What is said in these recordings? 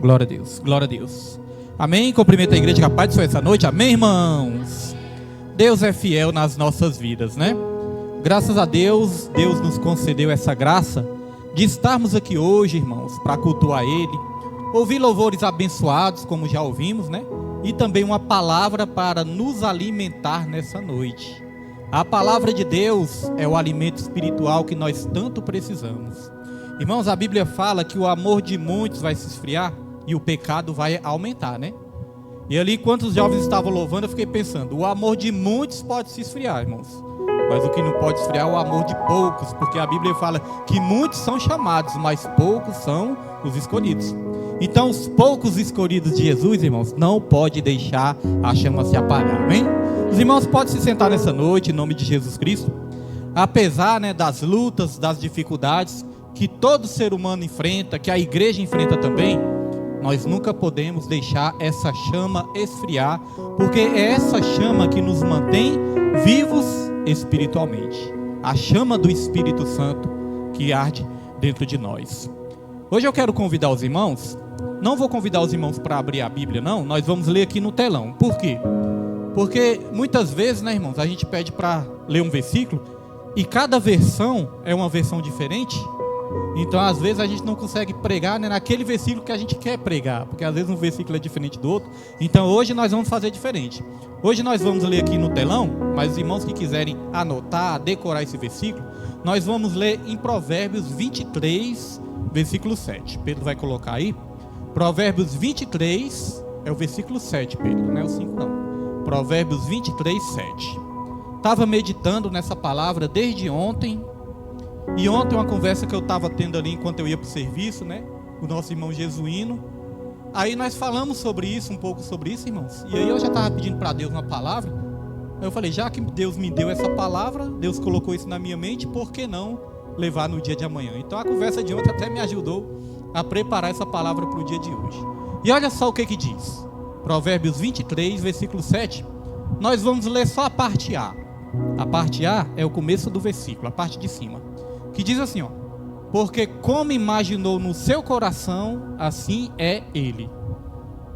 Glória a Deus, glória a Deus. Amém? Cumprimento a igreja capaz de essa noite. Amém, irmãos? Deus é fiel nas nossas vidas, né? Graças a Deus, Deus nos concedeu essa graça de estarmos aqui hoje, irmãos, para cultuar Ele, ouvir louvores abençoados, como já ouvimos, né? E também uma palavra para nos alimentar nessa noite. A palavra de Deus é o alimento espiritual que nós tanto precisamos. Irmãos, a Bíblia fala que o amor de muitos vai se esfriar e o pecado vai aumentar, né? E ali, enquanto os jovens estavam louvando, eu fiquei pensando, o amor de muitos pode se esfriar, irmãos. Mas o que não pode esfriar é o amor de poucos, porque a Bíblia fala que muitos são chamados, mas poucos são os escolhidos. Então, os poucos escolhidos de Jesus, irmãos, não pode deixar a chama se apagar, amém? Os irmãos podem se sentar nessa noite, em nome de Jesus Cristo. Apesar, né, das lutas, das dificuldades que todo ser humano enfrenta, que a igreja enfrenta também, nós nunca podemos deixar essa chama esfriar, porque é essa chama que nos mantém vivos espiritualmente. A chama do Espírito Santo que arde dentro de nós. Hoje eu quero convidar os irmãos, não vou convidar os irmãos para abrir a Bíblia não, nós vamos ler aqui no telão. Por quê? Porque muitas vezes, né, irmãos, a gente pede para ler um versículo e cada versão é uma versão diferente. Então às vezes a gente não consegue pregar, né, naquele versículo que a gente quer pregar, porque às vezes um versículo é diferente do outro. Então hoje nós vamos fazer diferente. Hoje nós vamos ler aqui no telão, mas os irmãos que quiserem anotar, decorar esse versículo, nós vamos ler em Provérbios 23, versículo 7. Pedro vai colocar aí. Provérbios 23 é o versículo 7, Pedro, não é o 5 não. Provérbios 23, 7. Estava meditando nessa palavra desde ontem. E ontem uma conversa que eu estava tendo ali enquanto eu ia para o serviço, né? O nosso irmão Jesuíno. Aí nós falamos sobre isso, um pouco sobre isso, irmãos. E aí eu já estava pedindo para Deus uma palavra. Aí eu falei, já que Deus me deu essa palavra, Deus colocou isso na minha mente, por que não levar no dia de amanhã? Então a conversa de ontem até me ajudou a preparar essa palavra para o dia de hoje. E olha só o que diz. Provérbios 23, versículo 7. Nós vamos ler só a parte A. A parte A é o começo do versículo, a parte de cima. Que diz assim, ó: porque como imaginou no seu coração, assim é ele.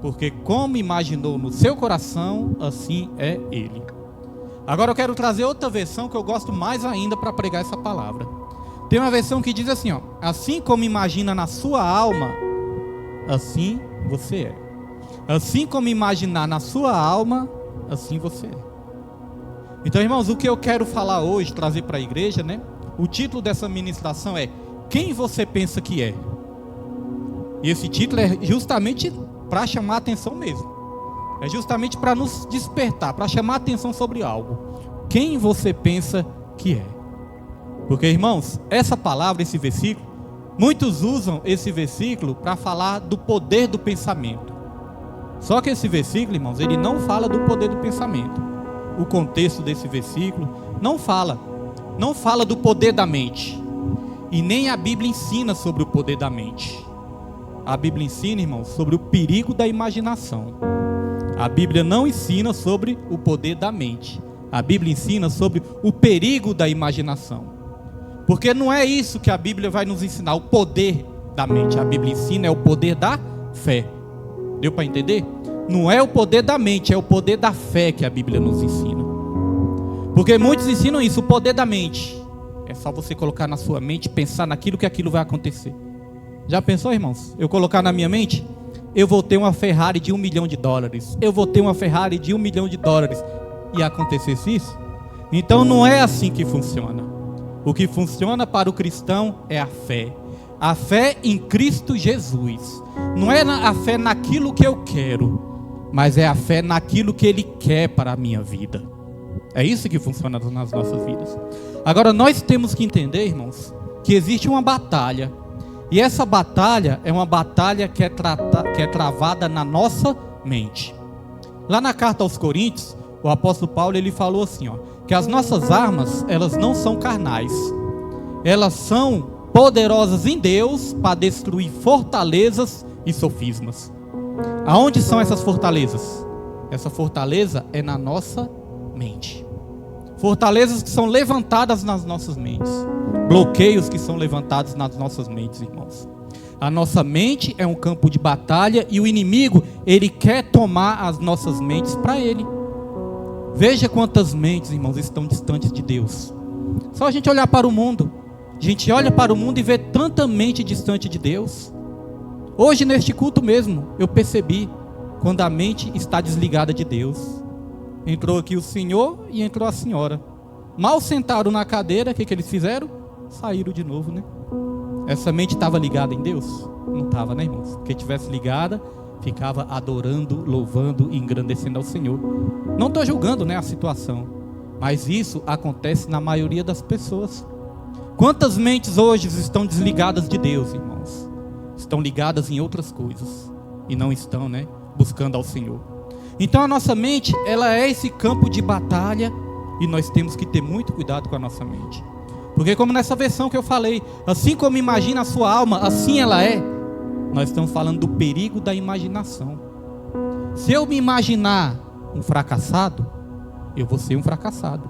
Porque como imaginou no seu coração, assim é ele. Agora eu quero trazer outra versão que eu gosto mais ainda para pregar essa palavra. Tem uma versão que diz assim, ó: assim como imagina na sua alma, assim você é. Assim como imaginar na sua alma, assim você é. Então, irmãos, o que eu quero falar hoje, trazer para a igreja, né? O título dessa ministração é: quem você pensa que é? E esse título é justamente para chamar a atenção mesmo. É justamente para nos despertar, para chamar a atenção sobre algo. Quem você pensa que é? Porque, irmãos, essa palavra, esse versículo, muitos usam esse versículo para falar do poder do pensamento. Só que esse versículo, irmãos, ele não fala do poder do pensamento. O contexto desse versículo não fala do poder da mente. E nem a Bíblia ensina sobre o poder da mente. A Bíblia ensina, irmãos, sobre o perigo da imaginação. A Bíblia não ensina sobre o poder da mente. A Bíblia ensina sobre o perigo da imaginação. Porque não é isso que a Bíblia vai nos ensinar, o poder da mente. A Bíblia ensina é o poder da fé. Deu para entender? Não é o poder da mente, é o poder da fé que a Bíblia nos ensina. Porque muitos ensinam isso, o poder da mente. É só você colocar na sua mente, pensar naquilo que aquilo vai acontecer. Já pensou, irmãos? Eu colocar na minha mente, eu vou ter uma Ferrari de $1 milhão. Eu vou ter uma Ferrari de $1 milhão. E acontecesse isso? Então não é assim que funciona. O que funciona para o cristão é a fé. A fé em Cristo Jesus. Não é a fé naquilo que eu quero, mas é a fé naquilo que Ele quer para a minha vida. É isso que funciona nas nossas vidas. Agora nós temos que entender, irmãos, que existe uma batalha. E essa batalha é uma batalha que é travada na nossa mente. Lá na carta aos Coríntios, o apóstolo Paulo ele falou assim, ó, que as nossas armas, elas não são carnais. Elas são poderosas em Deus para destruir fortalezas e sofismas. Aonde são essas fortalezas? Essa fortaleza é na nossa mente. Fortalezas que são levantadas nas nossas mentes. Bloqueios que são levantados nas nossas mentes, irmãos. A nossa mente é um campo de batalha e o inimigo, ele quer tomar as nossas mentes para ele. Veja quantas mentes, irmãos, estão distantes de Deus. Só a gente olhar para o mundo. A gente olha para o mundo e vê tanta mente distante de Deus. Hoje neste culto mesmo, eu percebi quando a mente está desligada de Deus. Entrou aqui o senhor e entrou a senhora. Mal sentaram na cadeira, o que eles fizeram? Saíram de novo, né? Essa mente estava ligada em Deus? Não estava, né, irmãos? Porque tivesse ligada, ficava adorando, louvando e engrandecendo ao Senhor. Não estou julgando, né, a situação, mas isso acontece na maioria das pessoas. Quantas mentes hoje estão desligadas de Deus, irmãos? Estão ligadas em outras coisas e não estão, né, buscando ao Senhor. Então a nossa mente, ela é esse campo de batalha e nós temos que ter muito cuidado com a nossa mente. Porque como nessa versão que eu falei, assim como imagina a sua alma, assim ela é. Nós estamos falando do perigo da imaginação. Se eu me imaginar um fracassado, eu vou ser um fracassado.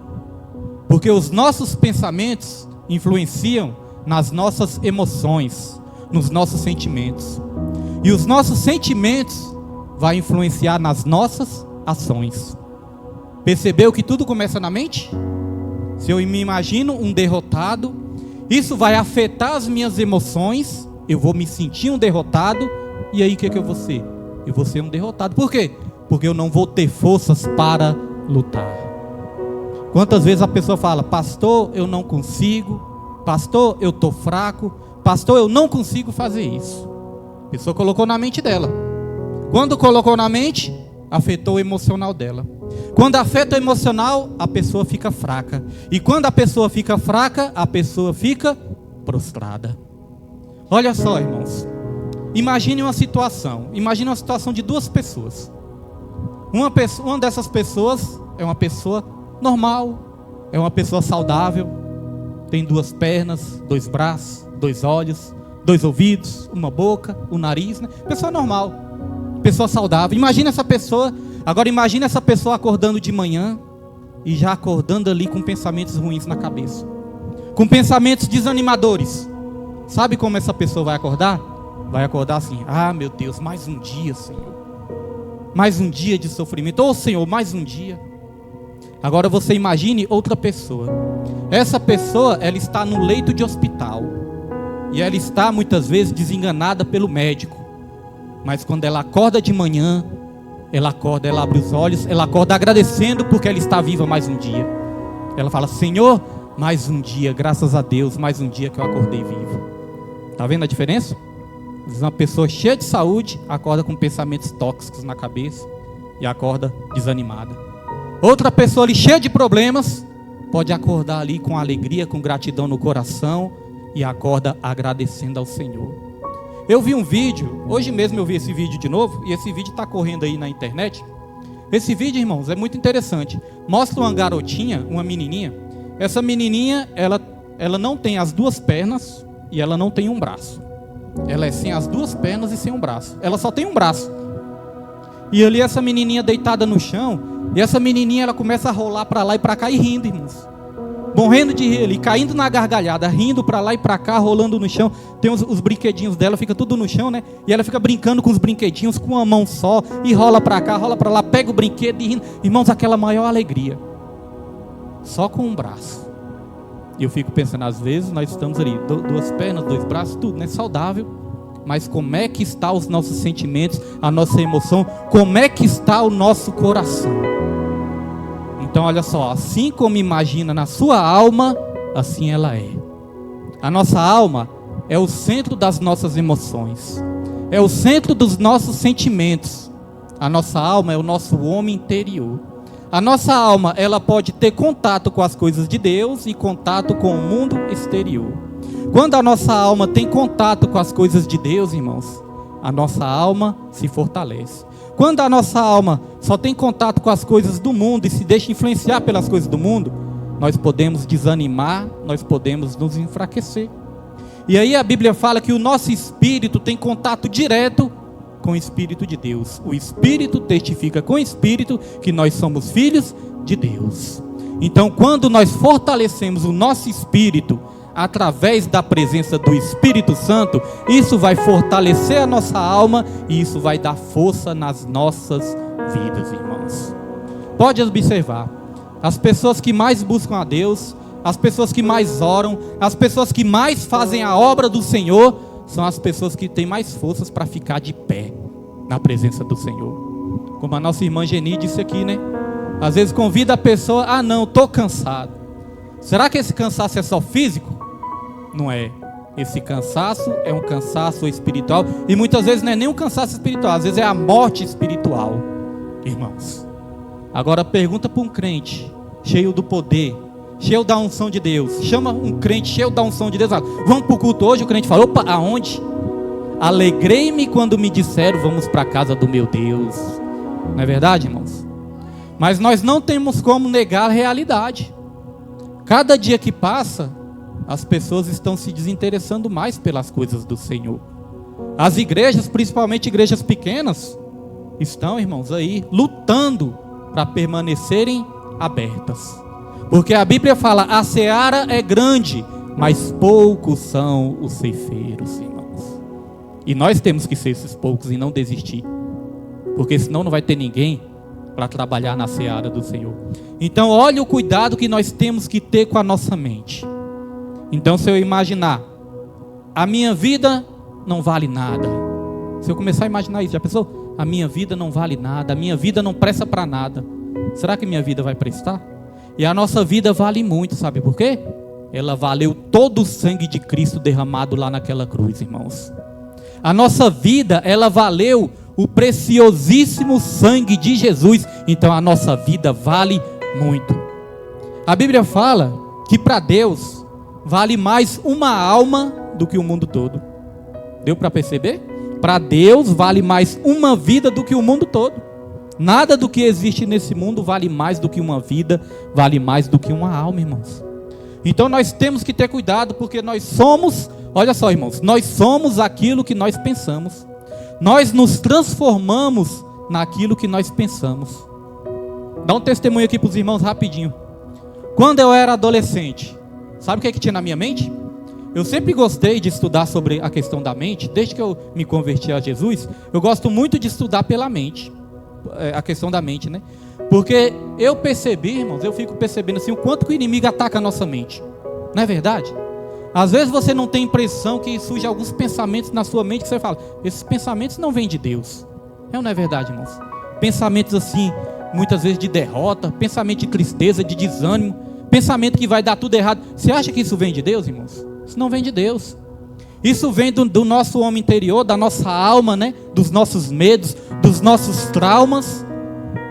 Porque os nossos pensamentos influenciam nas nossas emoções, nos nossos sentimentos. E os nossos sentimentos vão influenciar nas nossas ações. Percebeu que tudo começa na mente? Se eu me imagino um derrotado, isso vai afetar as minhas emoções, eu vou me sentir um derrotado, e aí o que eu vou ser? Eu vou ser um derrotado. Por quê? Porque eu não vou ter forças para lutar. Quantas vezes a pessoa fala, pastor, eu não consigo, pastor, eu estou fraco, pastor, eu não consigo fazer isso. A pessoa colocou na mente dela. Quando colocou na mente, afetou o emocional dela. Quando afeta o emocional, a pessoa fica fraca. E quando a pessoa fica fraca, a pessoa fica prostrada. Olha só, irmãos. Imagine uma situação de duas pessoas. Uma dessas pessoas é uma pessoa normal, é uma pessoa saudável, tem 2 pernas, 2 braços, 2 olhos, 2 ouvidos, uma boca, um nariz, né? Pessoa normal, pessoa saudável. Imagina essa pessoa. Agora imagine essa pessoa acordando de manhã e já acordando ali com pensamentos ruins na cabeça, com pensamentos desanimadores. Sabe como essa pessoa vai acordar? Vai acordar assim, ah meu Deus, mais um dia, Senhor, mais um dia de sofrimento, oh Senhor, mais um dia. Agora você imagine outra pessoa. Essa pessoa, ela está no leito de hospital e ela está muitas vezes desenganada pelo médico, mas quando ela acorda de manhã, ela abre os olhos, ela acorda agradecendo porque ela está viva mais um dia. Ela fala, Senhor, mais um dia, graças a Deus, mais um dia que eu acordei vivo. Está vendo a diferença? Uma pessoa cheia de saúde acorda com pensamentos tóxicos na cabeça e acorda desanimada. Outra pessoa ali cheia de problemas pode acordar ali com alegria, com gratidão no coração e acorda agradecendo ao Senhor. Eu vi um vídeo, hoje mesmo eu vi esse vídeo de novo, e esse vídeo está correndo aí na internet. Esse vídeo, irmãos, é muito interessante. Mostra uma garotinha, uma menininha. Essa menininha, ela não tem as 2 pernas e ela não tem um braço. Ela é sem as 2 pernas e sem um braço. Ela só tem um braço. E ali essa menininha deitada no chão, e essa menininha ela começa a rolar para lá e para cá e rindo, irmãos. Morrendo de rir ali, caindo na gargalhada, rindo para lá e para cá, rolando no chão. Tem os brinquedinhos dela, fica tudo no chão, né? E ela fica brincando com os brinquedinhos com uma mão só, e rola para cá, rola para lá, pega o brinquedo e rindo. Irmãos, aquela maior alegria. Só com um braço. E eu fico pensando, às vezes nós estamos ali, 2 pernas, 2 braços, tudo, né? Saudável. Mas como é que está os nossos sentimentos, a nossa emoção? Como é que está o nosso coração? Então olha só, assim como imagina na sua alma, assim ela é. A nossa alma é o centro das nossas emoções, é o centro dos nossos sentimentos. A nossa alma é o nosso homem interior. A nossa alma, ela pode ter contato com as coisas de Deus e contato com o mundo exterior. Quando a nossa alma tem contato com as coisas de Deus, irmãos, a nossa alma se fortalece. Quando a nossa alma só tem contato com as coisas do mundo e se deixa influenciar pelas coisas do mundo, nós podemos desanimar, nós podemos nos enfraquecer. E aí a Bíblia fala que o nosso espírito tem contato direto com o Espírito de Deus. O Espírito testifica com o Espírito que nós somos filhos de Deus. Então quando nós fortalecemos o nosso espírito, através da presença do Espírito Santo, isso vai fortalecer a nossa alma e isso vai dar força nas nossas vidas, irmãos. Pode observar, as pessoas que mais buscam a Deus, as pessoas que mais oram, as pessoas que mais fazem a obra do Senhor, são as pessoas que têm mais forças para ficar de pé na presença do Senhor. Como a nossa irmã Geni disse aqui, né? Às vezes convida a pessoa, não, estou cansado. Será que esse cansaço é só físico? Não é. Esse cansaço é um cansaço espiritual. E muitas vezes não é nem um cansaço espiritual, às vezes é a morte espiritual, irmãos. Agora pergunta para um crente cheio do poder, cheio da unção de Deus. Chama um crente cheio da unção de Deus, fala, vamos para o culto hoje? O crente fala, opa, aonde? Alegrei-me quando me disseram, vamos para a casa do meu Deus. Não é verdade, irmãos? Mas nós não temos como negar a realidade. Cada dia que passa, as pessoas estão se desinteressando mais pelas coisas do Senhor. As igrejas, principalmente igrejas pequenas, estão, irmãos, aí lutando para permanecerem abertas. Porque a Bíblia fala, a seara é grande, mas poucos são os ceifeiros, irmãos. E nós temos que ser esses poucos e não desistir. Porque senão não vai ter ninguém para trabalhar na seara do Senhor. Então olha o cuidado que nós temos que ter com a nossa mente. Então se eu imaginar, a minha vida não vale nada. Se eu começar a imaginar isso, já pensou? A minha vida não vale nada, a minha vida não presta para nada. Será que minha vida vai prestar? E a nossa vida vale muito, sabe por quê? Ela valeu todo o sangue de Cristo derramado lá naquela cruz, irmãos. A nossa vida, ela valeu o preciosíssimo sangue de Jesus. Então a nossa vida vale muito. A Bíblia fala que para Deus vale mais uma alma do que o mundo todo. Deu para perceber? Para Deus vale mais uma vida do que o mundo todo. Nada do que existe nesse mundo vale mais do que uma vida, vale mais do que uma alma, irmãos. Então nós temos que ter cuidado, porque nós somos, olha só, irmãos, nós somos aquilo que nós pensamos. Nós nos transformamos naquilo que nós pensamos. Dá um testemunho aqui para os irmãos rapidinho. Quando eu era adolescente, sabe o que tinha na minha mente? Eu sempre gostei de estudar sobre a questão da mente. Desde que eu me converti a Jesus, eu gosto muito de estudar pela mente, a questão da mente, né? Porque eu percebi, irmãos, eu fico percebendo assim, o quanto que o inimigo ataca a nossa mente. Não é verdade? Às vezes você não tem impressão que surgem alguns pensamentos na sua mente que você fala, esses pensamentos não vêm de Deus. É ou não é verdade, irmãos? Pensamentos assim, muitas vezes de derrota, pensamento de tristeza, de desânimo, pensamento que vai dar tudo errado. Você acha que isso vem de Deus, irmãos? Isso não vem de Deus. Isso vem do nosso homem interior, da nossa alma, né? Dos nossos medos, dos nossos traumas.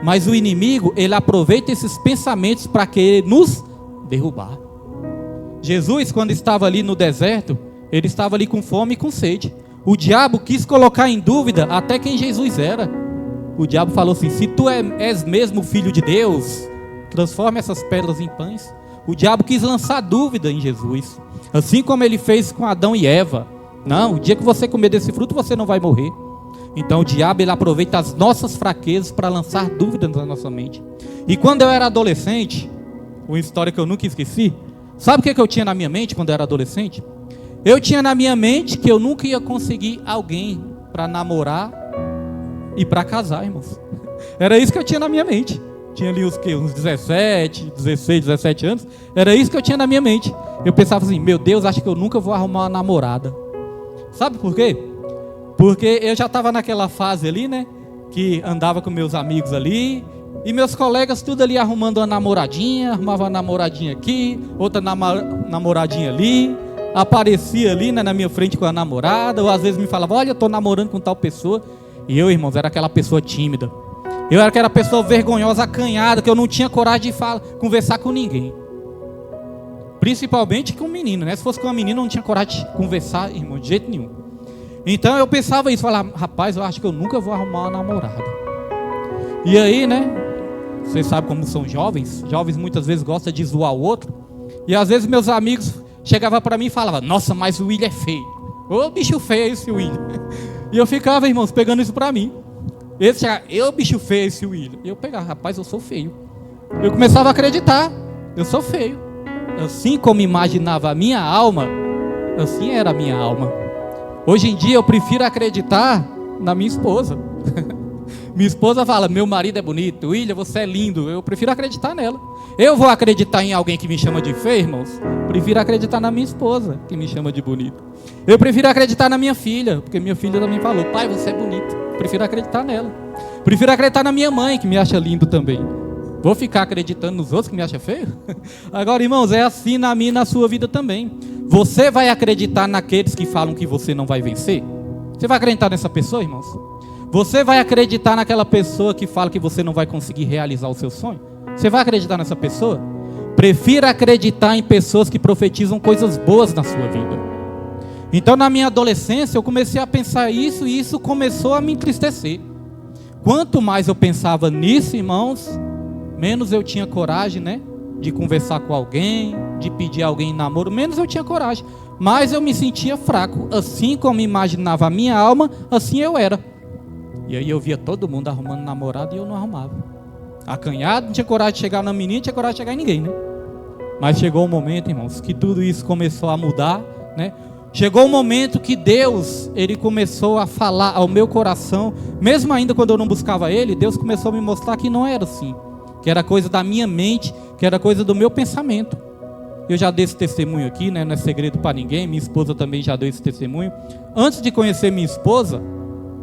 Mas o inimigo, ele aproveita esses pensamentos para querer nos derrubar. Jesus, quando estava ali no deserto, ele estava ali com fome e com sede. O diabo quis colocar em dúvida até quem Jesus era. O diabo falou assim, se tu és mesmo filho de Deus, transforma essas pedras em pães. O diabo quis lançar dúvida em Jesus, assim como ele fez com Adão e Eva. Não, o dia que você comer desse fruto, você não vai morrer. Então o diabo, ele aproveita as nossas fraquezas para lançar dúvidas na nossa mente. E quando eu era adolescente, uma história que eu nunca esqueci, sabe o que eu tinha na minha mente quando eu era adolescente? Eu tinha na minha mente que eu nunca ia conseguir alguém para namorar e para casar, irmãos. Era isso que eu tinha na minha mente. Tinha ali uns 17, 16, 17 anos. Era isso que eu tinha na minha mente. Eu pensava assim, meu Deus, acho que eu nunca vou arrumar uma namorada. Sabe por quê? Porque eu já estava naquela fase ali, né? Que andava com meus amigos ali. E meus colegas tudo ali arrumando uma namoradinha. Arrumava uma namoradinha aqui, outra namoradinha ali. Aparecia ali, né, na minha frente com a namorada. Ou às vezes me falava, olha, eu estou namorando com tal pessoa. E eu, irmãos, era aquela pessoa tímida. Eu era aquela pessoa vergonhosa, acanhada, que eu não tinha coragem de conversar com ninguém. Principalmente com um menino, né? Se fosse com uma menina, eu não tinha coragem de conversar, irmão, de jeito nenhum. Então eu pensava isso, falava, rapaz, eu acho que eu nunca vou arrumar uma namorada. E aí, né? Vocês sabem como são jovens. Jovens muitas vezes gostam de zoar o outro. E às vezes meus amigos chegavam para mim e falavam, nossa, mas o William é feio. Ô bicho feio esse William. E eu ficava, irmãos, pegando isso para mim. Esse chegava, eu bicho feio esse William. E eu pegava, rapaz, eu sou feio. Eu começava a acreditar, eu sou feio. assim como imaginava a minha alma, assim era a minha alma. Hoje em dia eu prefiro acreditar na minha esposa. Minha esposa fala, meu marido é bonito, William, você é lindo. Eu prefiro acreditar nela. Eu vou acreditar em alguém que me chama de feio, irmãos? Prefiro acreditar na minha esposa, que me chama de bonito. Eu prefiro acreditar na minha filha, porque minha filha também falou, pai, você é bonito. Prefiro acreditar nela. Prefiro acreditar na minha mãe, que me acha lindo também. Vou ficar acreditando nos outros que me acham feio? Agora, irmãos, é assim na minha e na sua vida também. Você vai acreditar naqueles que falam que você não vai vencer? Você vai acreditar nessa pessoa, irmãos? Você vai acreditar naquela pessoa que fala que você não vai conseguir realizar o seu sonho? Você vai acreditar nessa pessoa? Prefira acreditar em pessoas que profetizam coisas boas na sua vida. Então, na minha adolescência, eu comecei a pensar isso e isso começou a me entristecer. Quanto mais eu pensava nisso, irmãos, menos eu tinha coragem, né, de conversar com alguém, de pedir alguém em namoro, menos eu tinha coragem. Mas eu me sentia fraco. Assim como imaginava a minha alma, assim eu era. E aí eu via todo mundo arrumando namorado e eu não arrumava. Acanhado, não tinha coragem de chegar na menina, não tinha coragem de chegar em ninguém, né? Mas chegou um momento, irmãos, que tudo isso começou a mudar, né? Chegou um momento que Deus, Ele começou a falar ao meu coração, mesmo ainda quando eu não buscava Ele, Deus começou a me mostrar que não era assim, que era coisa da minha mente, que era coisa do meu pensamento. Eu já dei esse testemunho aqui, né? Não é segredo para ninguém, minha esposa também já deu esse testemunho. Antes de conhecer minha esposa,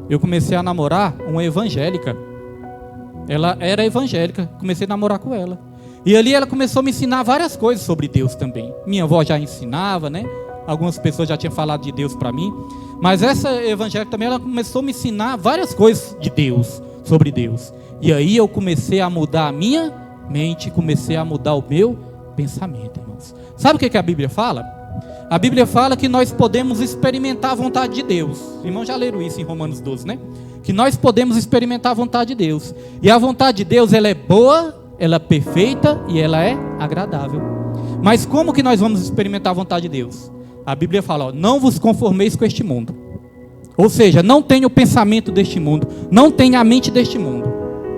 eu comecei a namorar uma evangélica. Ela era evangélica, comecei a namorar com ela. E ali ela começou a me ensinar várias coisas sobre Deus também. Minha avó já ensinava, né? Algumas pessoas já tinham falado de Deus para mim. Mas essa evangélica também, ela começou a me ensinar várias coisas de Deus, sobre Deus. E aí eu comecei a mudar a minha mente, comecei a mudar o meu pensamento, irmãos. Sabe o que a Bíblia fala? A Bíblia fala que nós podemos experimentar a vontade de Deus. Os irmãos já leram isso em Romanos 12, né? Que nós podemos experimentar a vontade de Deus. E a vontade de Deus, ela é boa, ela é perfeita e ela é agradável. Mas como que nós vamos experimentar a vontade de Deus? A Bíblia fala, ó, não vos conformeis com este mundo. Ou seja, não tenha o pensamento deste mundo, não tenha a mente deste mundo.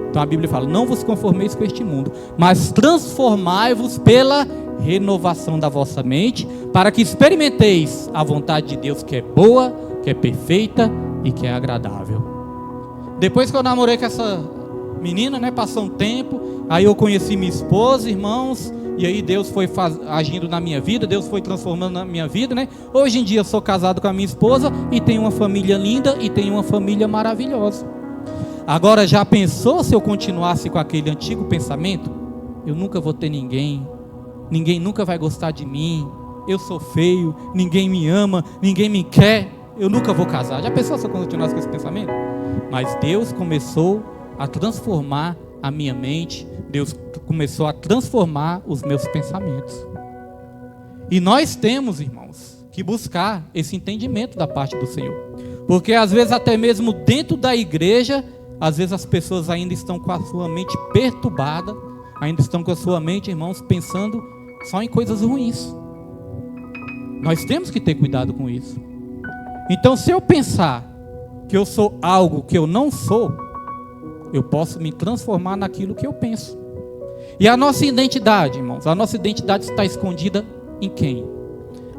Então a Bíblia fala, não vos conformeis com este mundo, mas transformai-vos pela renovação da vossa mente, para que experimenteis a vontade de Deus, que é boa, que é perfeita e que é agradável. Depois que eu namorei com essa menina, né, passou um tempo, aí eu conheci minha esposa, irmãos, e aí Deus foi agindo na minha vida, Deus foi transformando na minha vida, né? Hoje em dia eu sou casado com a minha esposa e tenho uma família linda e tenho uma família maravilhosa. Agora, já pensou se eu continuasse com aquele antigo pensamento? Eu nunca vou ter ninguém, ninguém nunca vai gostar de mim, eu sou feio, ninguém me ama, ninguém me quer, eu nunca vou casar. Já pensou se eu continuasse com esse pensamento? Mas Deus começou a transformar a minha mente, Deus começou a transformar os meus pensamentos. E nós temos, irmãos, que buscar esse entendimento da parte do Senhor. Porque às vezes até mesmo dentro da igreja, às vezes as pessoas ainda estão com a sua mente perturbada, ainda estão com a sua mente, irmãos, pensando só em coisas ruins. Nós temos que ter cuidado com isso. Então, se eu pensar que eu sou algo que eu não sou, eu posso me transformar naquilo que eu penso. E a nossa identidade, irmãos, a nossa identidade está escondida em quem?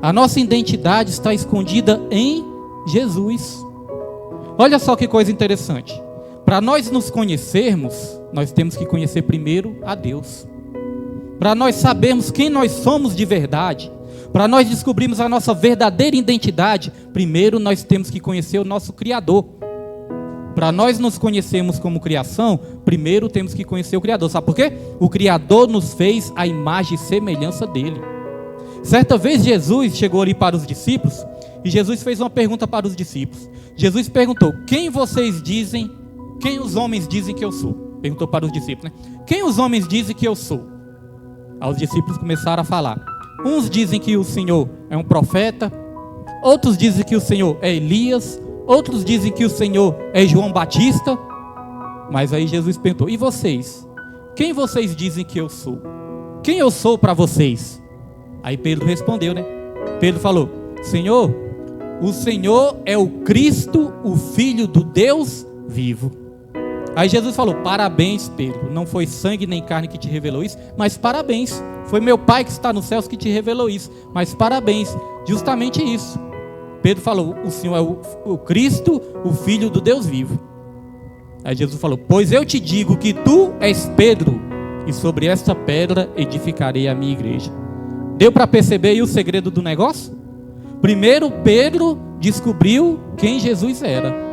A nossa identidade está escondida em Jesus. Olha só que coisa interessante. Para nós nos conhecermos, nós temos que conhecer primeiro a Deus. Para nós sabermos quem nós somos de verdade, para nós descobrirmos a nossa verdadeira identidade, primeiro nós temos que conhecer o nosso Criador. Para nós nos conhecermos como criação, primeiro temos que conhecer o Criador. Sabe por quê? O Criador nos fez a imagem e semelhança dele. Certa vez Jesus chegou ali para os discípulos e Jesus fez uma pergunta para os discípulos. Jesus perguntou, quem vocês dizem, quem os homens dizem que eu sou? Perguntou para os discípulos, né? Quem os homens dizem que eu sou? Aí os discípulos começaram a falar. Uns dizem que o Senhor é um profeta, outros dizem que o Senhor é Elias, outros dizem que o Senhor é João Batista. Mas aí Jesus perguntou, e vocês? Quem vocês dizem que eu sou? Quem eu sou para vocês? Aí Pedro respondeu, né? Pedro falou, Senhor, o Senhor é o Cristo, o Filho do Deus vivo. Aí Jesus falou: parabéns, Pedro, não foi sangue nem carne que te revelou isso, mas parabéns, foi meu Pai que está nos céus que te revelou isso, mas parabéns, justamente isso. Pedro falou: o Senhor é o Cristo, o Filho do Deus vivo. Aí Jesus falou: pois eu te digo que tu és Pedro, e sobre esta pedra edificarei a minha igreja. Deu para perceber aí o segredo do negócio? Primeiro Pedro descobriu quem Jesus era.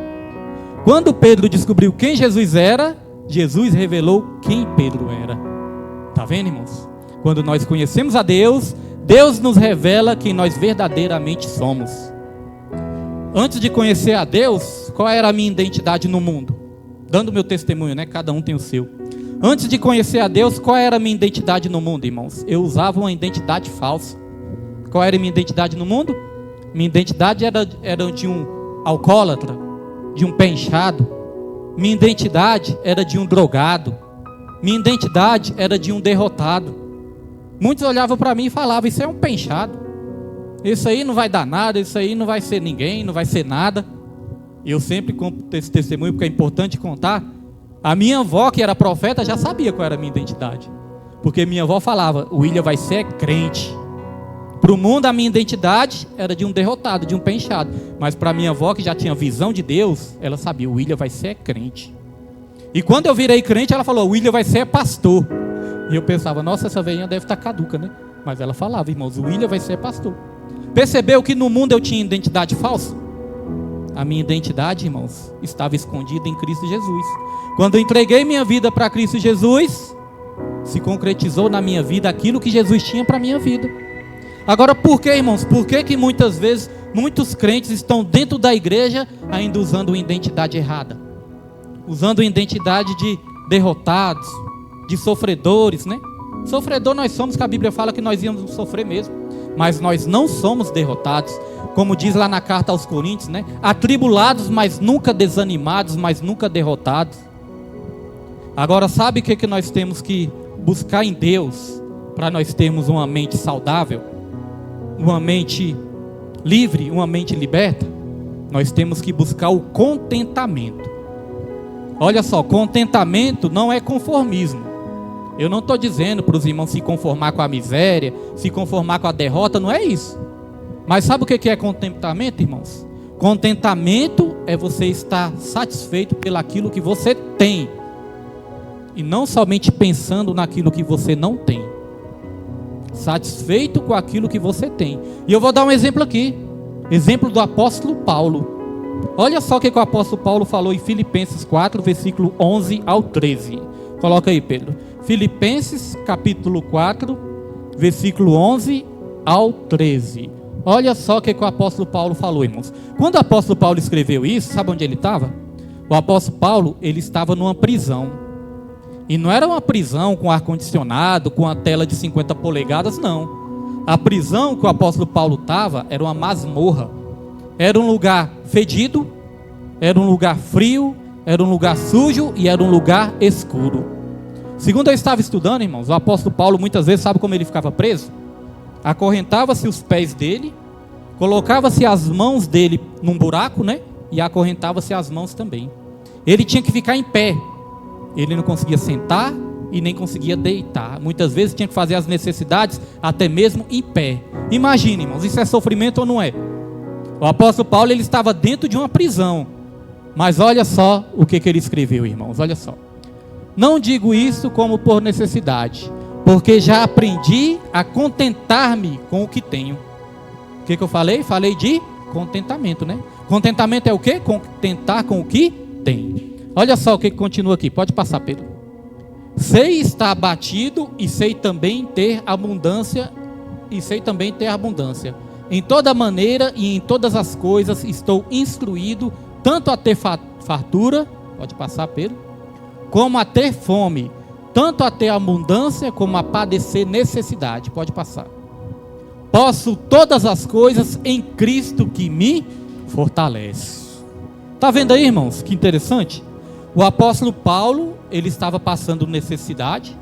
Quando Pedro descobriu quem Jesus era, Jesus revelou quem Pedro era. Tá vendo, irmãos? Quando nós conhecemos a Deus, Deus nos revela quem nós verdadeiramente somos. Antes de conhecer a Deus, qual era a minha identidade no mundo? Dando meu testemunho, né? Cada um tem o seu. Antes de conhecer a Deus, qual era a minha identidade no mundo, irmãos? Eu usava uma identidade falsa. Qual era a minha identidade no mundo? Minha identidade era de um alcoólatra, de um pé inchado. Minha identidade era de um drogado. Minha identidade era de um derrotado. Muitos olhavam para mim e falavam: isso é um pé inchado, isso aí não vai dar nada, isso aí não vai ser ninguém, não vai ser nada. Eu sempre conto esse testemunho porque é importante contar. A minha avó, que era profeta, já sabia qual era a minha identidade, porque minha avó falava: o William vai ser crente. Para o mundo, a minha identidade era de um derrotado, de um pé inchado. Mas para minha avó, que já tinha visão de Deus, ela sabia: o William vai ser crente. E quando eu virei crente, ela falou: o William vai ser pastor. E eu pensava: nossa, essa velhinha deve estar caduca, né? Mas ela falava: irmãos, o William vai ser pastor. Percebeu que no mundo eu tinha identidade falsa? A minha identidade, irmãos, estava escondida em Cristo Jesus. Quando eu entreguei minha vida para Cristo Jesus, se concretizou na minha vida aquilo que Jesus tinha para a minha vida. Agora, por que, irmãos? Por que muitas vezes muitos crentes estão dentro da igreja ainda usando uma identidade errada? Usando uma identidade de derrotados, de sofredores, né? Sofredor nós somos, que a Bíblia fala que nós íamos sofrer mesmo. Mas nós não somos derrotados. Como diz lá na carta aos Coríntios, né? Atribulados, mas nunca desanimados, mas nunca derrotados. Agora, sabe o que nós temos que buscar em Deus para nós termos uma mente saudável? Uma mente livre, uma mente liberta? Nós temos que buscar o contentamento. Olha só, contentamento não é conformismo. Eu não estou dizendo para os irmãos se conformar com a miséria, se conformar com a derrota, não é isso. Mas sabe o que é contentamento, irmãos? Contentamento é você estar satisfeito pelaquilo que você tem, e não somente pensando naquilo que você não tem. Satisfeito com aquilo que você tem. E eu vou dar um exemplo aqui. Exemplo do apóstolo Paulo. Olha só o que o apóstolo Paulo falou em Filipenses 4, versículo 11 ao 13. Coloca aí, Pedro. Filipenses capítulo 4, versículo 11 ao 13. Olha só o que o apóstolo Paulo falou, irmãos. Quando o apóstolo Paulo escreveu isso, sabe onde ele estava? O apóstolo Paulo, ele estava numa prisão. E não era uma prisão com ar-condicionado, com a tela de 50 polegadas, não. A prisão que o apóstolo Paulo estava era uma masmorra. Era um lugar fedido, era um lugar frio, era um lugar sujo e era um lugar escuro. Segundo eu estava estudando, irmãos, o apóstolo Paulo muitas vezes, sabe como ele ficava preso? Acorrentava-se os pés dele, colocava-se as mãos dele num buraco, né? E acorrentava-se as mãos também. Ele tinha que ficar em pé. Ele não conseguia sentar e nem conseguia deitar. Muitas vezes tinha que fazer as necessidades até mesmo em pé. Imagine, irmãos, isso é sofrimento ou não é? O apóstolo Paulo, ele estava dentro de uma prisão. Mas olha só o que ele escreveu, irmãos, olha só. Não digo isso como por necessidade, porque já aprendi a contentar-me com o que tenho. O que eu falei? Falei de contentamento, né? Contentamento é o quê? Contentar com o que tem. Olha só o que continua aqui, pode passar, Pedro. Sei estar abatido e sei também ter abundância, Em toda maneira e em todas as coisas estou instruído, tanto a ter fartura, pode passar, Pedro, como a ter fome, tanto a ter abundância como a padecer necessidade. Pode passar. Posso todas as coisas em Cristo que me fortalece. Está vendo aí, irmãos? Que interessante. O apóstolo Paulo, ele estava passando necessidade.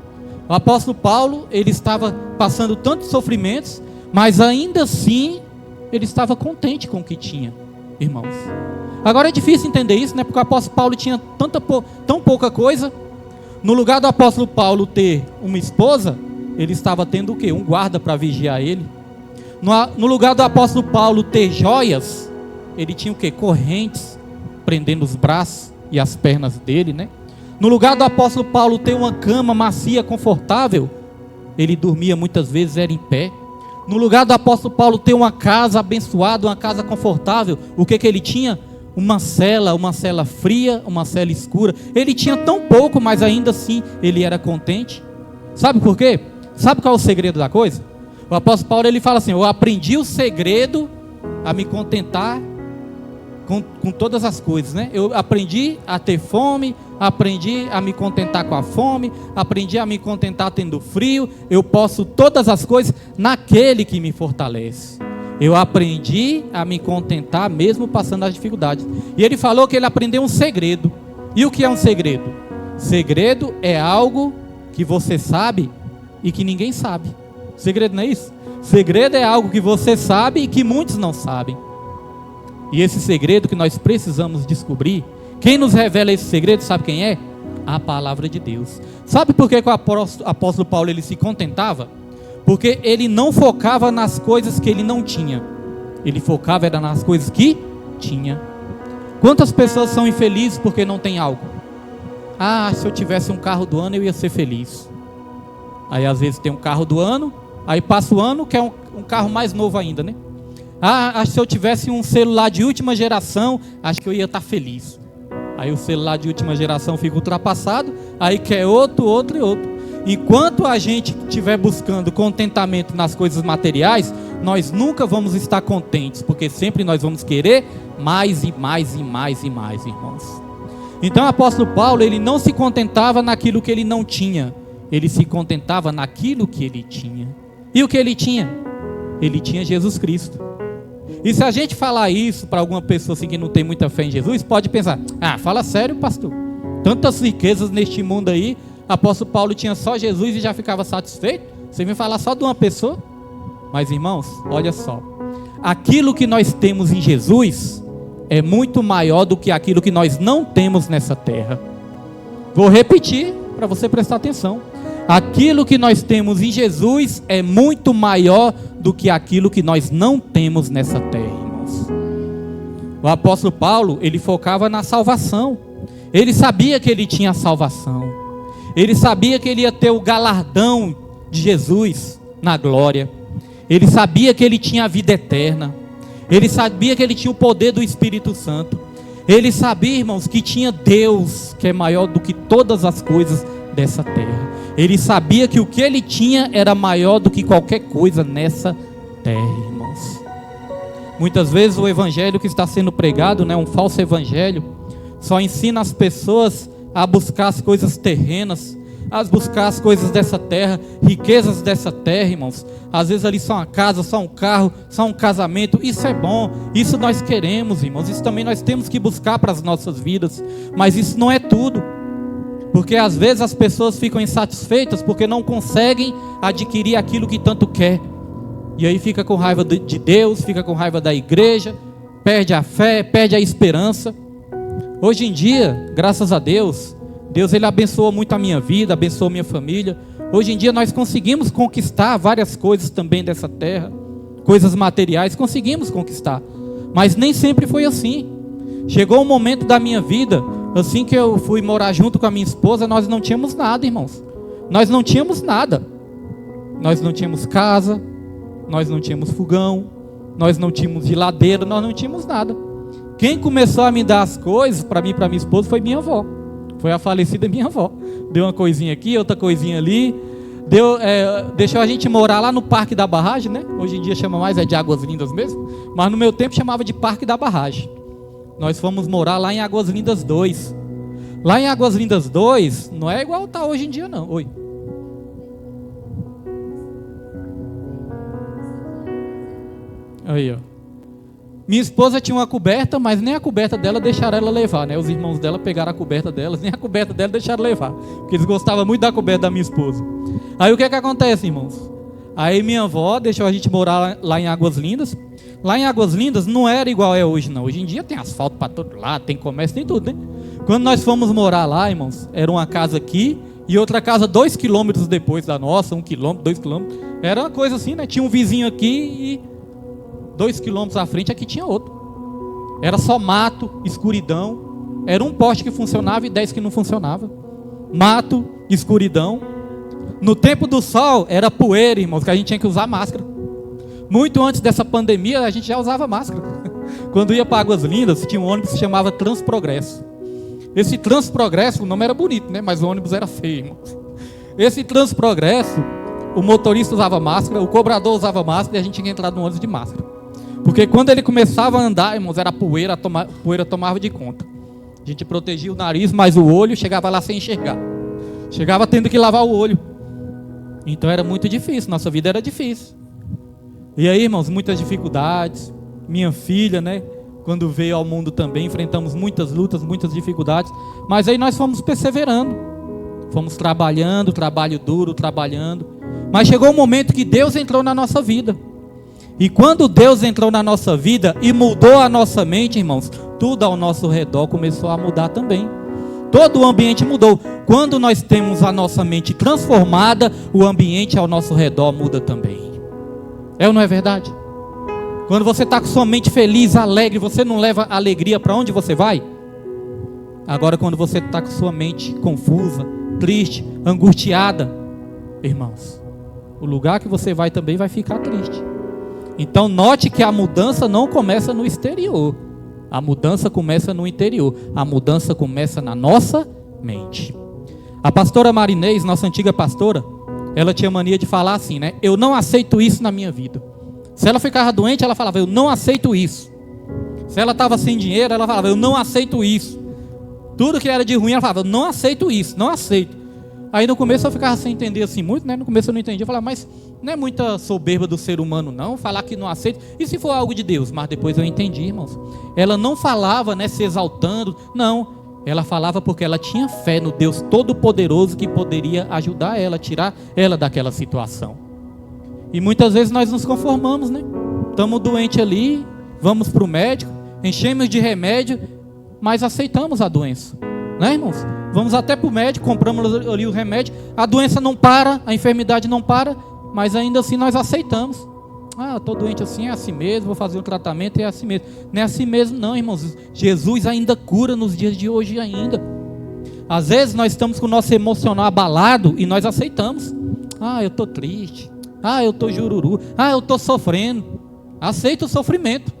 O apóstolo Paulo, ele estava passando tantos sofrimentos, mas ainda assim, ele estava contente com o que tinha. irmãos. Agora é difícil entender isso, né? Porque o apóstolo Paulo tinha tão pouca coisa. No lugar do apóstolo Paulo ter uma esposa, ele estava tendo o quê? Um guarda para vigiar ele. No lugar do apóstolo Paulo ter joias, ele tinha o quê? Correntes prendendo os braços e as pernas dele, né? No lugar do apóstolo Paulo ter uma cama macia, confortável, ele dormia muitas vezes, era em pé. No lugar do apóstolo Paulo ter uma casa abençoada, uma casa confortável, o que ele tinha? Uma cela fria, uma cela escura. Ele tinha tão pouco, mas ainda assim ele era contente. Sabe por quê? Sabe qual é o segredo da coisa? O apóstolo Paulo, ele fala assim: eu aprendi o segredo a me contentar com todas as coisas, né? Eu aprendi a ter fome, aprendi a me contentar com a fome, aprendi a me contentar tendo frio. Eu posso todas as coisas naquele que me fortalece. Eu aprendi a me contentar mesmo passando as dificuldades. E ele falou que ele aprendeu um segredo. E o que é um segredo? Segredo é algo que você sabe e que ninguém sabe. Segredo não é isso? Segredo é algo que você sabe e que muitos não sabem. E esse segredo que nós precisamos descobrir, quem nos revela esse segredo, sabe quem é? A palavra de Deus. Sabe por que o apóstolo Paulo ele se contentava? Porque ele não focava nas coisas que ele não tinha. Ele focava era nas coisas que tinha. Quantas pessoas são infelizes porque não tem algo? Ah, se eu tivesse um carro do ano eu ia ser feliz. Aí às vezes tem um carro do ano, aí passa o ano, quer um carro mais novo ainda, né? Ah, se eu tivesse um celular de última geração, acho que eu ia estar feliz. Aí o celular de última geração fica ultrapassado, aí quer outro. Enquanto a gente estiver buscando contentamento nas coisas materiais, nós nunca vamos estar contentes, porque sempre nós vamos querer mais e mais, irmãos. Então o apóstolo Paulo, ele não se contentava naquilo que ele não tinha, ele se contentava naquilo que ele tinha. E o que ele tinha? Ele tinha Jesus Cristo. E se a gente falar isso para alguma pessoa assim que não tem muita fé em Jesus, pode pensar: ah, fala sério, pastor, tantas riquezas neste mundo aí, apóstolo Paulo tinha só Jesus e já ficava satisfeito? Você vem falar só de uma pessoa? Mas irmãos, olha só, aquilo que nós temos em Jesus é muito maior do que aquilo que nós não temos nessa terra. Vou repetir para você prestar atenção. Aquilo que nós temos em Jesus é muito maior do que aquilo que nós não temos nessa terra, irmãos. O apóstolo Paulo, ele focava na salvação. Ele sabia que ele tinha salvação. Ele sabia que ele ia ter o galardão de Jesus na glória. Ele sabia que ele tinha a vida eterna. Ele sabia que ele tinha o poder do Espírito Santo. Ele sabia, irmãos, que tinha Deus, que é maior do que todas as coisas dessa terra. Ele sabia que o que ele tinha era maior do que qualquer coisa nessa terra, irmãos. Muitas vezes o evangelho que está sendo pregado, né, um falso evangelho, só ensina as pessoas a buscar as coisas terrenas, a buscar as coisas dessa terra, riquezas dessa terra, irmãos. Às vezes ali só uma casa, só um carro, só um casamento. Isso é bom, isso nós queremos, irmãos. Isso também nós temos que buscar para as nossas vidas. Mas isso não é tudo. Porque às vezes as pessoas ficam insatisfeitas porque não conseguem adquirir aquilo que tanto quer. E aí fica com raiva de Deus, fica com raiva da igreja, perde a fé, perde a esperança. Hoje em dia, graças a Deus, ele abençoou muito a minha vida, abençoou a minha família. Hoje em dia nós conseguimos conquistar várias coisas também dessa terra, coisas materiais, conseguimos conquistar. Mas nem sempre foi assim. Chegou um momento da minha vida, assim que eu fui morar junto com a minha esposa, nós não tínhamos nada, irmãos. Nós não tínhamos nada. Nós não tínhamos casa, nós não tínhamos fogão, nós não tínhamos geladeira, nós não tínhamos nada. Quem começou a me dar as coisas, para mim e para minha esposa, foi minha avó. Foi a falecida minha avó. Deu uma coisinha aqui, outra coisinha ali. Deixou a gente morar lá no Parque da Barragem, né? Hoje em dia chama mais de Águas Lindas mesmo. Mas no meu tempo chamava de Parque da Barragem. Nós fomos morar lá em Águas Lindas 2. Lá em Águas Lindas 2, não é igual está hoje em dia não. Oi. Aí, ó. Minha esposa tinha uma coberta, mas nem a coberta dela deixaram ela levar, né? Os irmãos dela pegaram a coberta delas, nem a coberta dela deixaram levar, porque eles gostavam muito da coberta da minha esposa. Aí o que acontece, irmãos? Aí minha avó deixou a gente morar lá em Águas Lindas. Lá em Águas Lindas não era igual é hoje, não. Hoje em dia tem asfalto para todo lado, tem comércio, tem tudo, né? Quando nós fomos morar lá, irmãos, era uma casa aqui e outra casa 2 quilômetros depois da nossa, 1 quilômetro, 2 quilômetros. Era uma coisa assim, né? Tinha um vizinho aqui e 2 quilômetros à frente aqui tinha outro. Era só mato, escuridão. Era um poste que funcionava e 10 que não funcionava. Mato, escuridão. No tempo do sol era poeira, irmãos, que a gente tinha que usar máscara. Muito antes dessa pandemia a gente já usava máscara. Quando ia para Águas Lindas tinha um ônibus que se chamava Transprogresso. Esse Transprogresso, o nome era bonito, né? Mas o ônibus era feio, irmãos. Esse Transprogresso, o motorista usava máscara, o cobrador usava máscara e a gente tinha que entrar no ônibus de máscara. Porque quando ele começava a andar, irmãos, era poeira, a poeira tomava de conta. A gente protegia o nariz, mas o olho chegava lá sem enxergar. Chegava tendo que lavar o olho. Então era muito difícil, nossa vida era difícil. E aí, irmãos, muitas dificuldades. Minha filha, né, quando veio ao mundo também, enfrentamos muitas lutas, muitas dificuldades. Mas aí nós fomos perseverando. Fomos trabalhando, trabalho duro, trabalhando. Mas chegou um momento que Deus entrou na nossa vida. E quando Deus entrou na nossa vida e mudou a nossa mente, irmãos, tudo ao nosso redor começou a mudar também. Todo o ambiente mudou. Quando nós temos a nossa mente transformada, o ambiente ao nosso redor muda também. É ou não é verdade? Quando você está com sua mente feliz, alegre, você não leva alegria para onde você vai? Agora quando você está com sua mente confusa, triste, angustiada, irmãos, o lugar que você vai também vai ficar triste. Então note que a mudança não começa no exterior. A mudança começa no interior. A mudança começa na nossa mente. A pastora Marinês, nossa antiga pastora, ela tinha mania de falar assim, né? Eu não aceito isso na minha vida. Se ela ficava doente, ela falava, eu não aceito isso. Se ela estava sem dinheiro, ela falava, eu não aceito isso. Tudo que era de ruim, ela falava, eu não aceito isso, não aceito. Aí no começo eu ficava sem entender assim muito, né? No começo eu não entendia, eu falava, mas não é muita soberba do ser humano não, falar que não aceita. E se for algo de Deus? Mas depois eu entendi, irmãos. Ela não falava, né, se exaltando, não. Ela falava porque ela tinha fé no Deus Todo-Poderoso que poderia ajudar ela, tirar ela daquela situação. E muitas vezes nós nos conformamos, né? Estamos doentes ali, vamos para o médico, enchemos de remédio, mas aceitamos a doença, né, irmãos? Vamos até para o médico, compramos ali o remédio, a doença não para, a enfermidade não para, mas ainda assim nós aceitamos. Ah, estou doente assim, é assim mesmo, vou fazer um tratamento, é assim mesmo. Não é assim mesmo não, irmãos. Jesus ainda cura nos dias de hoje ainda. Às vezes nós estamos com o nosso emocional abalado e nós aceitamos. Ah, eu estou triste. Ah, eu estou jururu. Ah, eu estou sofrendo. Aceita o sofrimento.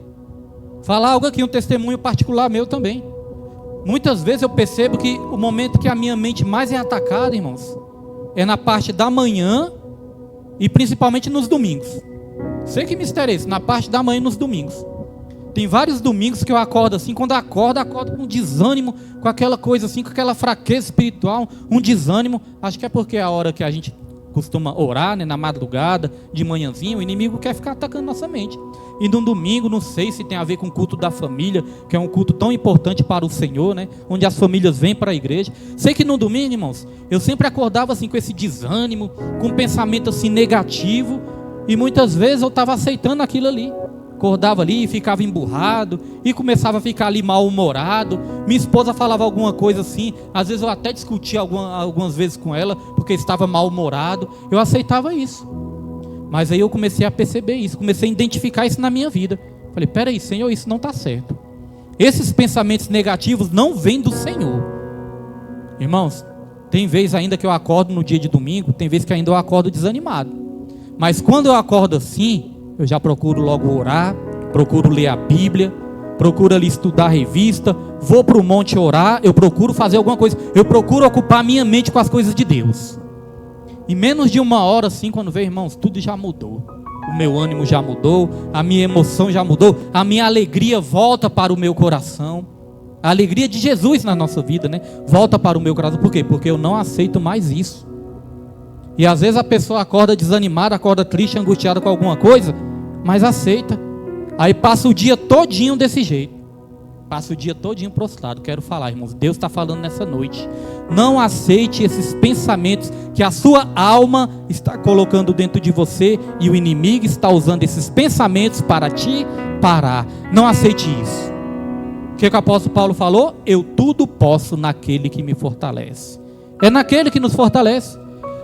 Falar algo aqui, um testemunho particular meu também. Muitas vezes eu percebo que o momento que a minha mente mais é atacada, irmãos, é na parte da manhã e principalmente nos domingos. Sei que mistério é esse, na parte da manhã e nos domingos. Tem vários domingos que eu acordo assim, quando acordo com desânimo, com aquela coisa assim, com aquela fraqueza espiritual, um desânimo. Acho que é porque é a hora que a gente costuma orar, né, na madrugada, de manhãzinho, o inimigo quer ficar atacando nossa mente. E no domingo, não sei se tem a ver com o culto da família, que é um culto tão importante para o Senhor, né, onde as famílias vêm para a igreja. Sei que no domingo, irmãos, eu sempre acordava assim com esse desânimo, com um pensamento assim negativo, e muitas vezes eu estava aceitando aquilo ali. Acordava ali e ficava emburrado e começava a ficar ali mal-humorado. Minha esposa falava alguma coisa assim, às vezes eu até discutia algumas vezes com ela porque estava mal-humorado. Eu aceitava isso. Mas aí eu comecei a perceber isso, comecei a identificar isso na minha vida. Falei, peraí, Senhor, isso não está certo. Esses pensamentos negativos não vêm do Senhor. Irmãos, tem vez ainda que eu acordo no dia de domingo, tem vez que ainda eu acordo desanimado. Mas quando eu acordo assim, eu já procuro logo orar, procuro ler a Bíblia, procuro ali estudar a revista, vou para o monte orar, eu procuro fazer alguma coisa, eu procuro ocupar a minha mente com as coisas de Deus. Em menos de uma hora assim, quando vê, irmãos, tudo já mudou. O meu ânimo já mudou, a minha emoção já mudou, a minha alegria volta para o meu coração. A alegria de Jesus na nossa vida, né? Volta para o meu coração. Por quê? Porque eu não aceito mais isso. E às vezes a pessoa acorda desanimada, acorda triste, angustiada com alguma coisa, mas aceita. Aí passa o dia todinho desse jeito. Passa o dia todinho prostrado. Quero falar, irmãos, Deus está falando nessa noite. Não aceite esses pensamentos que a sua alma está colocando dentro de você e o inimigo está usando esses pensamentos para te parar. Não aceite isso. O que o apóstolo Paulo falou? Eu tudo posso naquele que me fortalece. É naquele que nos fortalece.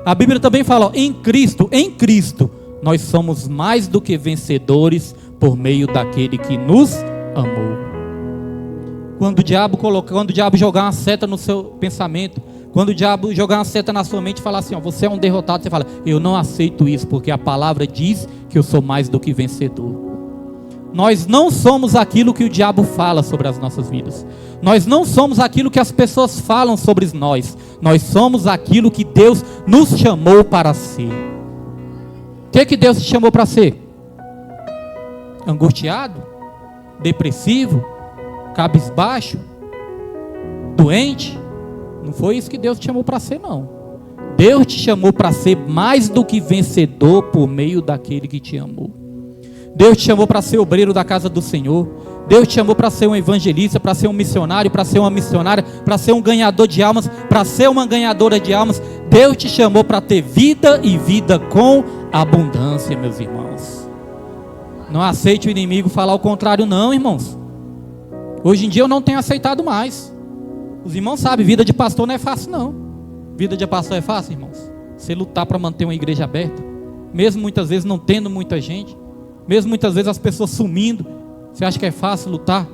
A Bíblia também fala, ó, em Cristo, nós somos mais do que vencedores por meio daquele que nos amou. Quando o diabo jogar uma seta no seu pensamento, quando o diabo jogar uma seta na sua mente e falar assim, ó, você é um derrotado, você fala, eu não aceito isso, porque a palavra diz que eu sou mais do que vencedor. Nós não somos aquilo que o diabo fala sobre as nossas vidas. Nós não somos aquilo que as pessoas falam sobre nós. Nós somos aquilo que Deus nos chamou para ser. O que Deus te chamou para ser? Angustiado? Depressivo? Cabisbaixo? Doente? Não foi isso que Deus te chamou para ser, não. Deus te chamou para ser mais do que vencedor por meio daquele que te amou. Deus te chamou para ser obreiro da casa do Senhor. Deus te chamou para ser um evangelista, para ser um missionário, para ser uma missionária, para ser um ganhador de almas, para ser uma ganhadora de almas. Deus te chamou para ter vida e vida com abundância, meus irmãos. Não aceite o inimigo falar o contrário, não, irmãos. Hoje em dia eu não tenho aceitado mais. Os irmãos sabem, vida de pastor não é fácil, não. Vida de pastor é fácil, irmãos? Você lutar para manter uma igreja aberta, mesmo muitas vezes não tendo muita gente, mesmo muitas vezes as pessoas sumindo. Você acha que é fácil lutar?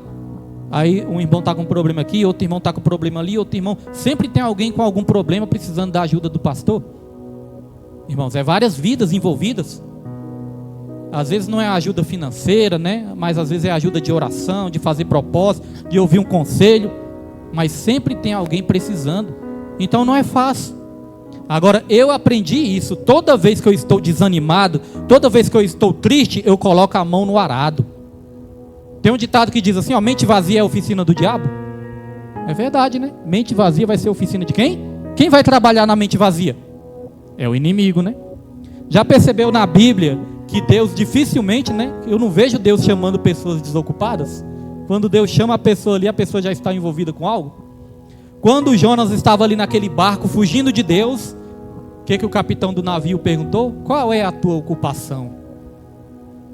Aí um irmão está com um problema aqui, outro irmão está com um problema ali, outro irmão... Sempre tem alguém com algum problema precisando da ajuda do pastor. Irmãos, é várias vidas envolvidas. Às vezes não é ajuda financeira, né? Mas às vezes é ajuda de oração, de fazer propósito, de ouvir um conselho. Mas sempre tem alguém precisando. Então não é fácil. Agora eu aprendi isso. Toda vez que eu estou desanimado, toda vez que eu estou triste, eu coloco a mão no arado. Tem um ditado que diz assim, ó, mente vazia é a oficina do diabo. É verdade, né? Mente vazia vai ser a oficina de quem? Quem vai trabalhar na mente vazia? É o inimigo, né? Já percebeu na Bíblia que Deus dificilmente, né? Eu não vejo Deus chamando pessoas desocupadas. Quando Deus chama a pessoa ali, a pessoa já está envolvida com algo. Quando Jonas estava ali naquele barco fugindo de Deus, o que o capitão do navio perguntou? Qual é a tua ocupação?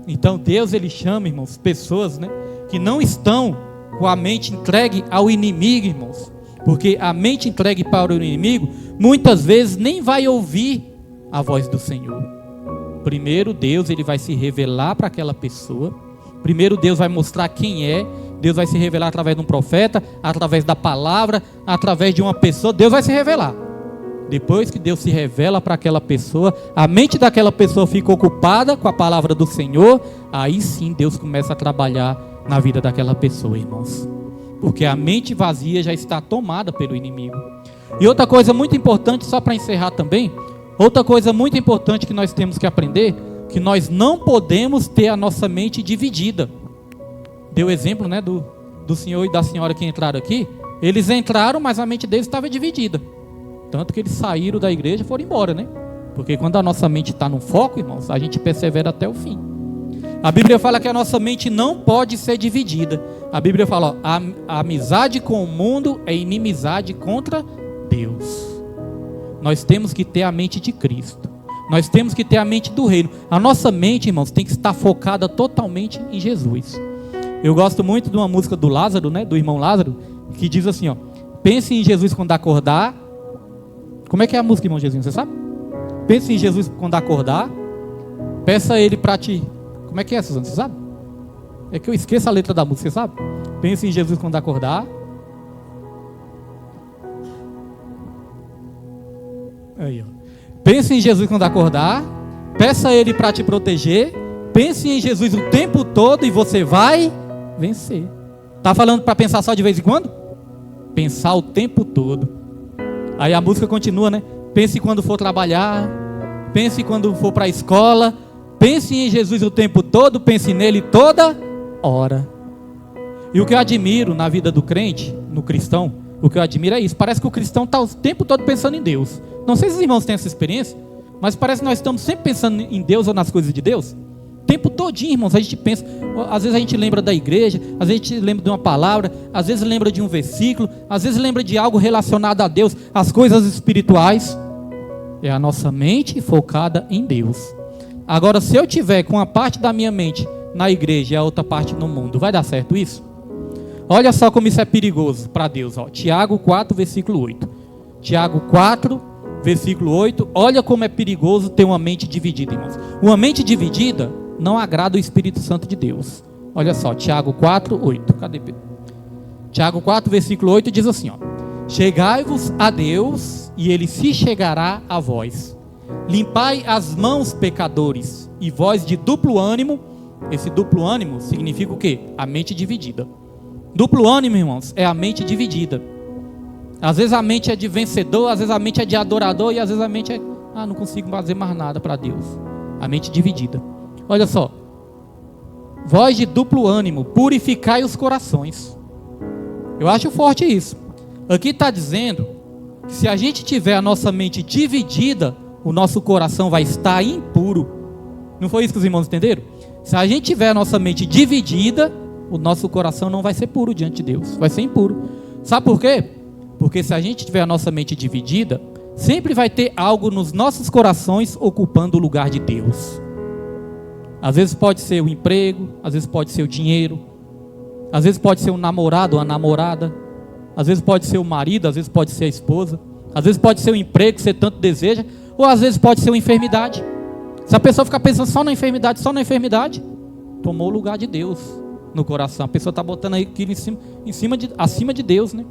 Então Deus, ele chama, irmãos, pessoas, né, que não estão com a mente entregue ao inimigo, irmãos. Porque a mente entregue para o inimigo, muitas vezes nem vai ouvir a voz do Senhor. Primeiro Deus, ele vai se revelar para aquela pessoa. Primeiro Deus vai mostrar quem é. Deus vai se revelar através de um profeta, através da palavra, através de uma pessoa. Deus vai se revelar. Depois que Deus se revela para aquela pessoa, a mente daquela pessoa fica ocupada com a palavra do Senhor. Aí sim Deus começa a trabalhar na vida daquela pessoa, irmãos. Porque a mente vazia já está tomada pelo inimigo. E outra coisa muito importante, só para encerrar também, outra coisa muito importante que nós temos que aprender, que nós não podemos ter a nossa mente dividida. Deu exemplo, né, do senhor e da senhora que entraram aqui. Eles entraram, mas a mente deles estava dividida. Tanto que eles saíram da igreja e foram embora, né? Porque quando a nossa mente está no foco, irmãos, a gente persevera até o fim. A Bíblia fala que a nossa mente não pode ser dividida. A Bíblia fala, ó, a amizade com o mundo é inimizade contra Deus. Nós temos que ter a mente de Cristo. Nós temos que ter a mente do reino. A nossa mente, irmãos, tem que estar focada totalmente em Jesus. Eu gosto muito de uma música do Lázaro, né, do irmão Lázaro, que diz assim, ó, pense em Jesus quando acordar. Como é que é a música, irmão Jesus? Você sabe? Pense em Jesus quando acordar. Peça a ele para te... Como é que é, Suzana? Você sabe? É que eu esqueço a letra da música, você sabe? Pense em Jesus quando acordar. Aí, ó. Pense em Jesus quando acordar. Peça a ele para te proteger. Pense em Jesus o tempo todo e você vai vencer. Tá falando para pensar só de vez em quando? Pensar o tempo todo. Aí a música continua, né? Pense quando for trabalhar. Pense quando for para a escola. Pense em Jesus o tempo todo. Pense nele toda hora. E o que eu admiro na vida do crente, no cristão, o que eu admiro é isso. Parece que o cristão está o tempo todo pensando em Deus. Não sei se os irmãos têm essa experiência, mas parece que nós estamos sempre pensando em Deus ou nas coisas de Deus. O tempo todinho, irmãos, a gente pensa, às vezes a gente lembra da igreja, às vezes a gente lembra de uma palavra, às vezes lembra de um versículo, às vezes lembra de algo relacionado a Deus, as coisas espirituais. É a nossa mente focada em Deus. Agora, se eu tiver com uma parte da minha mente na igreja e a outra parte no mundo, vai dar certo isso? Olha só como isso é perigoso para Deus. Tiago 4, versículo 8. Tiago 4, versículo 8. Olha como é perigoso ter uma mente dividida, irmãos. Uma mente dividida não agrada o Espírito Santo de Deus. Olha só, Tiago 4, 8. Cadê Pedro? Tiago 4, versículo 8 diz assim, chegai-vos a Deus e Ele se chegará a vós. Limpai as mãos, pecadores, e vós de duplo ânimo. Esse duplo ânimo significa o quê? A mente dividida. Duplo ânimo, irmãos, é a mente dividida. Às vezes a mente é de vencedor, às vezes a mente é de adorador, e às vezes a mente é, não consigo fazer mais nada para Deus. A mente dividida. Olha só, vós de duplo ânimo, purificai os corações. Eu acho forte isso. Aqui está dizendo que se a gente tiver a nossa mente dividida, o nosso coração vai estar impuro. Não foi isso que os irmãos entenderam? Se a gente tiver a nossa mente dividida, o nosso coração não vai ser puro diante de Deus, vai ser impuro. Sabe por quê? Porque se a gente tiver a nossa mente dividida, sempre vai ter algo nos nossos corações ocupando o lugar de Deus. Às vezes pode ser o emprego, às vezes pode ser o dinheiro, às vezes pode ser um namorado ou a namorada, às vezes pode ser o marido, às vezes pode ser a esposa, às vezes pode ser o emprego que você tanto deseja, ou às vezes pode ser uma enfermidade. Se a pessoa ficar pensando só na enfermidade, tomou o lugar de Deus no coração. A pessoa está botando aquilo acima de Deus, né?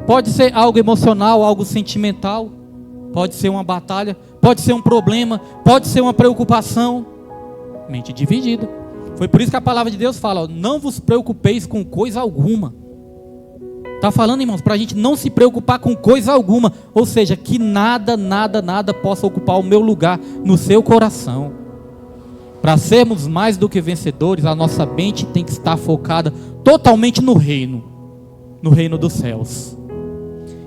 Pode ser algo emocional, algo sentimental, pode ser uma batalha, pode ser um problema, pode ser uma preocupação. Mente dividida. Foi por isso que a palavra de Deus fala, não vos preocupeis com coisa alguma. Está falando, irmãos, para a gente não se preocupar com coisa alguma. Ou seja, que nada possa ocupar o meu lugar no seu coração. Para sermos mais do que vencedores, a nossa mente tem que estar focada totalmente no reino dos céus.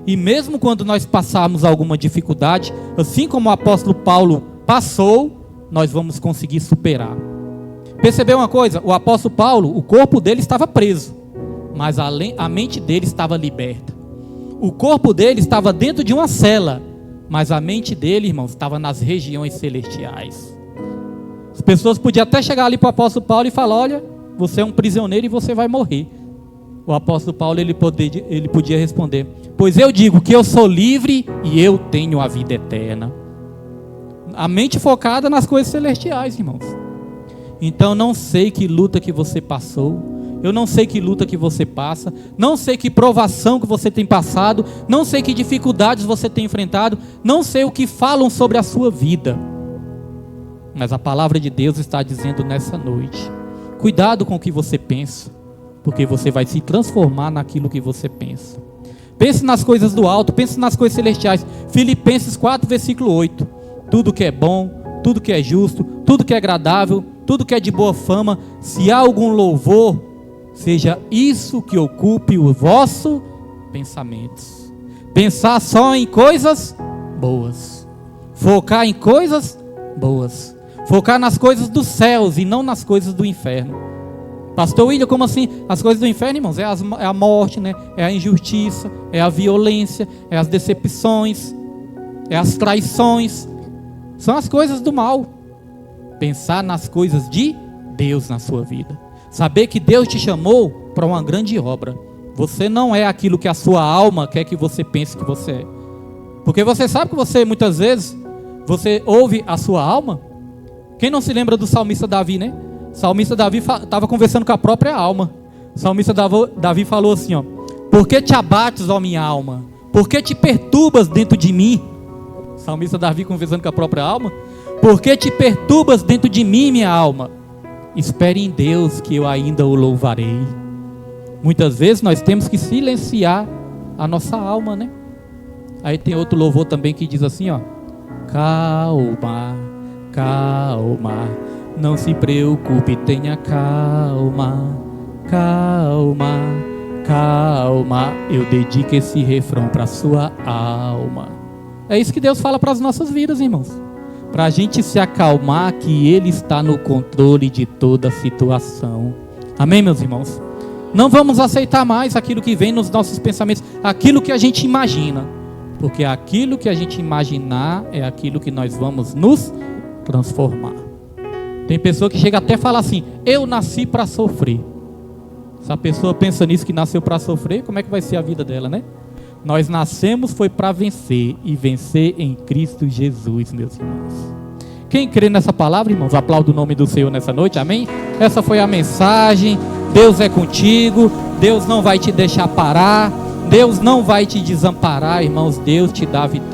E mesmo quando nós passarmos alguma dificuldade, assim como o apóstolo Paulo passou, nós vamos conseguir superar. Percebeu uma coisa? O apóstolo Paulo, o corpo dele estava preso, mas a mente dele estava liberta. O corpo dele estava dentro de uma cela, mas a mente dele, irmãos, estava nas regiões celestiais. As pessoas podiam até chegar ali para o apóstolo Paulo e falar, olha, você é um prisioneiro e você vai morrer. O apóstolo Paulo ele podia responder, pois eu digo que eu sou livre e eu tenho a vida eterna. A mente focada nas coisas celestiais, irmãos. Então não sei que luta que você passou, eu não sei que luta que você passa, não sei que provação que você tem passado, não sei que dificuldades você tem enfrentado, não sei o que falam sobre a sua vida, mas a palavra de Deus está dizendo nessa noite, cuidado com o que você pensa, porque você vai se transformar naquilo que você pensa. Pense nas coisas do alto, pense nas coisas celestiais. Filipenses 4, versículo 8. Tudo que é bom, tudo que é justo, tudo que é agradável, tudo que é de boa fama, se há algum louvor, seja isso que ocupe os vossos pensamentos. Pensar só em coisas boas. Focar em coisas boas. Focar nas coisas dos céus e não nas coisas do inferno. Pastor William, como assim? As coisas do inferno, irmãos, é a morte, né? É a injustiça, é a violência, é as decepções, é as traições. São as coisas do mal. Pensar nas coisas de Deus na sua vida. Saber que Deus te chamou para uma grande obra. Você não é aquilo que a sua alma quer que você pense que você é. Porque você sabe que você, muitas vezes, você ouve a sua alma. Quem não se lembra do salmista Davi, né? O salmista Davi estava conversando com a própria alma. O salmista Davi falou assim, ó: por que te abates, ó minha alma? Por que te perturbas dentro de mim? O salmista Davi conversando com a própria alma. Por que te perturbas dentro de mim, minha alma? Espere em Deus que eu ainda o louvarei. Muitas vezes nós temos que silenciar a nossa alma, né? Aí tem outro louvor também que diz assim, ó: calma, calma, não se preocupe, tenha calma, calma, calma. Eu dedico esse refrão para sua alma. É isso que Deus fala para as nossas vidas, irmãos. para a gente se acalmar que Ele está no controle de toda a situação. Amém, meus irmãos? Não vamos aceitar mais aquilo que vem nos nossos pensamentos, aquilo que a gente imagina, porque aquilo que a gente imaginar é aquilo que nós vamos nos transformar. Tem pessoa que chega até a falar assim: eu nasci para sofrer. Se a pessoa pensa nisso, que nasceu para sofrer, como é que vai ser a vida dela, né? Nós nascemos foi para vencer, e vencer em Cristo Jesus, meus irmãos. Quem crê nessa palavra, irmãos, aplauda o nome do Senhor nessa noite, amém? Essa foi a mensagem. Deus é contigo, Deus não vai te deixar parar, Deus não vai te desamparar, irmãos, Deus te dá vitória.